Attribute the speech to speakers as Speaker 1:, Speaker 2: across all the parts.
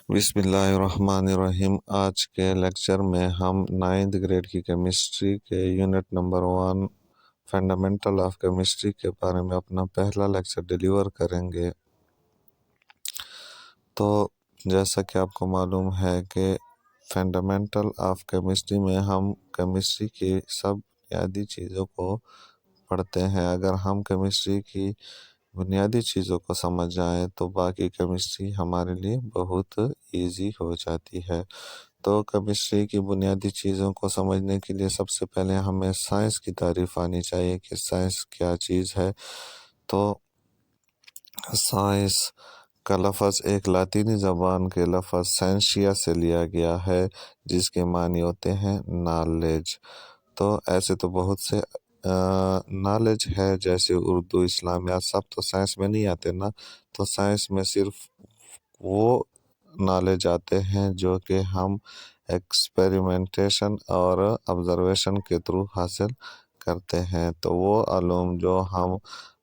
Speaker 1: बिस्मिल्लाहिर्रहमानिर्रहीम। आज के लेक्चर में हम 9th ग्रेड की केमिस्ट्री के unit number 1 fundamental of chemistry के बारे में अपना पहला लेक्चर डिलीवर करेंगे। तो जैसा कि आपको मालूम है कि फंडामेंटल ऑफ केमिस्ट्री में हम केमिस्ट्री की सब बुनियादी चीज़ों को पढ़ते हैं। अगर हम केमिस्ट्री की बुनियादी चीज़ों को समझ जाएं तो बाकी केमिस्ट्री हमारे लिए बहुत इजी हो जाती है। तो केमिस्ट्री की बुनियादी चीज़ों को समझने के लिए सबसे पहले हमें साइंस की तारीफ आनी चाहिए कि साइंस क्या चीज़ है। तो साइंस का लफ्ज़ एक लातीनी ज़बान के लफ्ज़ साइंसिया से लिया गया है, जिसके मानी होते हैं नॉलेज। तो ऐसे तो बहुत से नॉलेज है, जैसे उर्दू, इस्लामियात, सब तो साइंस में नहीं आते ना। तो साइंस में सिर्फ वो नॉलेज आते हैं जो कि हम एक्सपेरिमेंटेशन और ऑब्जर्वेशन के थ्रू हासिल करते हैं। तो वो मालूम जो हम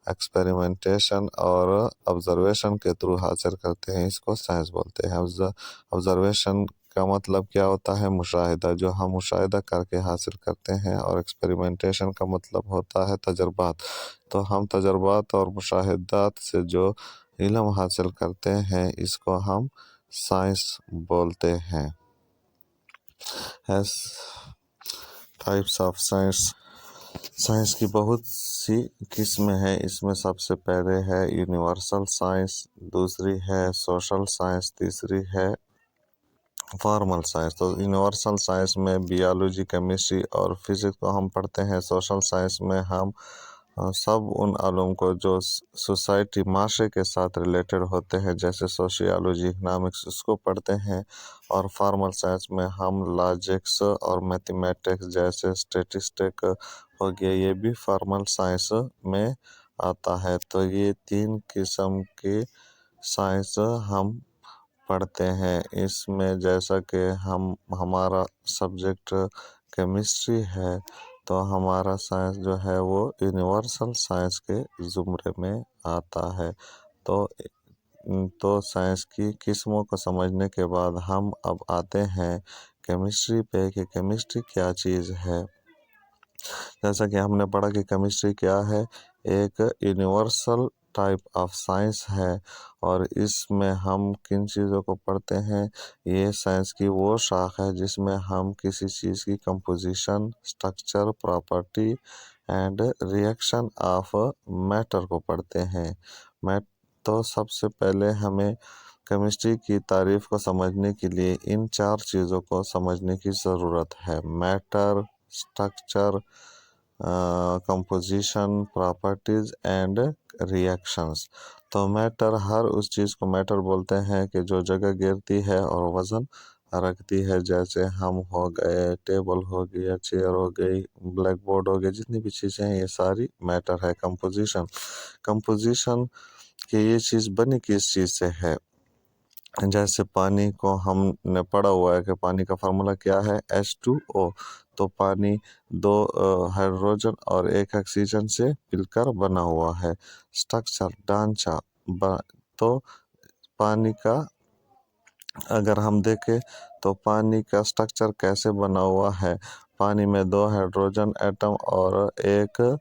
Speaker 1: एक्सपेरिमेंटेशन और ऑब्जर्वेशन के थ्रू हासिल करते हैं, इसको साइंस बोलते हैं। ऑब्जर्वेशन का मतलब क्या होता है? मुशाहिदा, जो हम मुशाहिदा करके हासिल करते हैं। और एक्सपेरिमेंटेशन का मतलब होता है तजर्बात। तो हम तजर्बात और मुशाहिदात से जो इल्म हासिल करते हैं, इसको हम साइंस बोलते हैं। S types of science. Science की बहुत सी किस्में हैं। इसमें सबसे पहले है यूनिवर्सल साइंस, दूसरी है सोशल साइंस, तीसरी है फॉर्मल साइंस। तो यूनिवर्सल साइंस में बियोलॉजी, केमिस्ट्री और फिजिक्स को हम पढ़ते हैं। सोशल साइंस में हम सब उन आलूम को जो सोसाइटी, माशरे के साथ रिलेटेड होते हैं, जैसे सोशियोलॉजी, इकनॉमिक्स, उसको पढ़ते हैं। और फॉर्मल साइंस में हम लॉजिक्स और मैथमेटिक्स जैसे स्टैटिस्टिक हो गया, ये भी फॉर्मल साइंस में आता है। तो ये 3 किस्म की साइंस हम पढ़ते हैं। इसमें जैसा कि हमारा सब्जेक्ट केमिस्ट्री है, तो हमारा साइंस जो है वो यूनिवर्सल साइंस के ज़ुमरे में आता है। तो साइंस की किस्मों को समझने के बाद हम अब आते हैं केमिस्ट्री पे कि केमिस्ट्री क्या चीज़ है। जैसा कि हमने पढ़ा कि केमिस्ट्री क्या है, एक यूनिवर्सल टाइप ऑफ साइंस है। और इसमें हम किन चीज़ों को पढ़ते हैं? ये साइंस की वो शाख है जिसमें हम किसी चीज़ की composition, structure, property and reaction of matter को पढ़ते हैं। तो सबसे पहले हमें केमिस्ट्री की तारीफ को समझने के लिए इन 4 चीज़ों को समझने की ज़रूरत है। Matter, structure, composition, properties and reactions. तो मैटर, हर उस चीज़ को मैटर बोलते हैं कि जो जगह गिरती है और वज़न रखती है। जैसे हम हो गए, टेबल हो गया, चेयर हो गई, ब्लैक बोर्ड हो गया, जितनी भी चीज़ें हैं ये सारी मैटर है। कंपोजिशन कि ये चीज़ बनी किस चीज़ से है। जैसे पानी को हमने पढ़ा हुआ है कि पानी का फार्मूला क्या है? H2O। तो पानी 2 हाइड्रोजन और 1 ऑक्सीजन से मिलकर बना हुआ है। स्ट्रक्चर, ढांचा, तो पानी का अगर हम देखें तो पानी का स्ट्रक्चर कैसे बना हुआ है? पानी में 2 हाइड्रोजन एटम और 1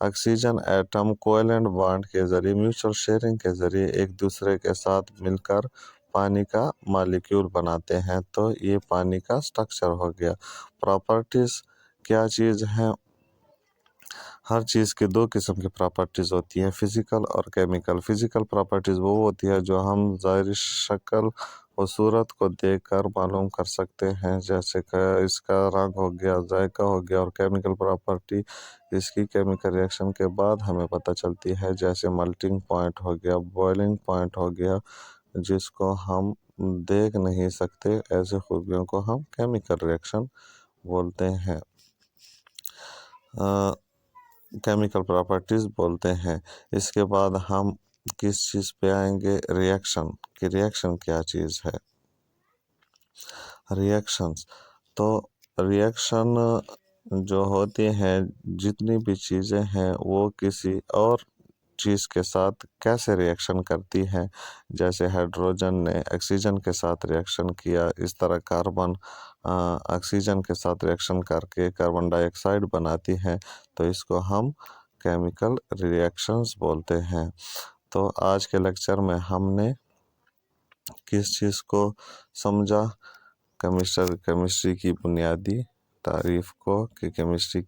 Speaker 1: ऑक्सीजन एटम कोवेलेंट बॉन्ड के जरिए, म्यूचुअल शेयरिंग के जरिए एक दूसरे के साथ मिलकर पानी का मॉलिक्यूल बनाते हैं। तो ये पानी का स्ट्रक्चर हो गया। प्रॉपर्टीज क्या चीज़ है? हर चीज़ के 2 किस्म की प्रॉपर्टीज़ होती हैं, फिजिकल और केमिकल। फिजिकल प्रॉपर्टीज़ वो होती है जो हम ज़ाहिरी शक्ल और सूरत को देखकर मालूम कर सकते हैं, जैसे कि इसका रंग हो गया, जायका हो गया। और केमिकल प्रॉपर्टी इसकी केमिकल रिएक्शन के बाद हमें पता चलती है, जैसे मेल्टिंग पॉइंट हो गया, बॉइलिंग पॉइंट हो गया, जिसको हम देख नहीं सकते। ऐसे खूबियों को हम केमिकल रिएक्शन बोलते हैं, केमिकल प्रॉपर्टीज़ बोलते हैं। इसके बाद हम किस चीज़ पे आएंगे? रिएक्शन कि रिएक्शन क्या चीज़ है। रिएक्शंस, तो रिएक्शन जो होती हैं, जितनी भी चीज़ें हैं वो किसी और चीज़ के साथ कैसे रिएक्शन करती है। जैसे हाइड्रोजन ने ऑक्सीजन के साथ रिएक्शन किया, इस तरह कार्बन ऑक्सीजन के साथ रिएक्शन करके कार्बन डाइऑक्साइड बनाती है, तो इसको हम केमिकल रिएक्शंस बोलते हैं। तो आज के लेक्चर में हमने किस चीज़ को समझा, केमिस्ट्री की बुनियादी तारीफ को, कि केमिस्ट्री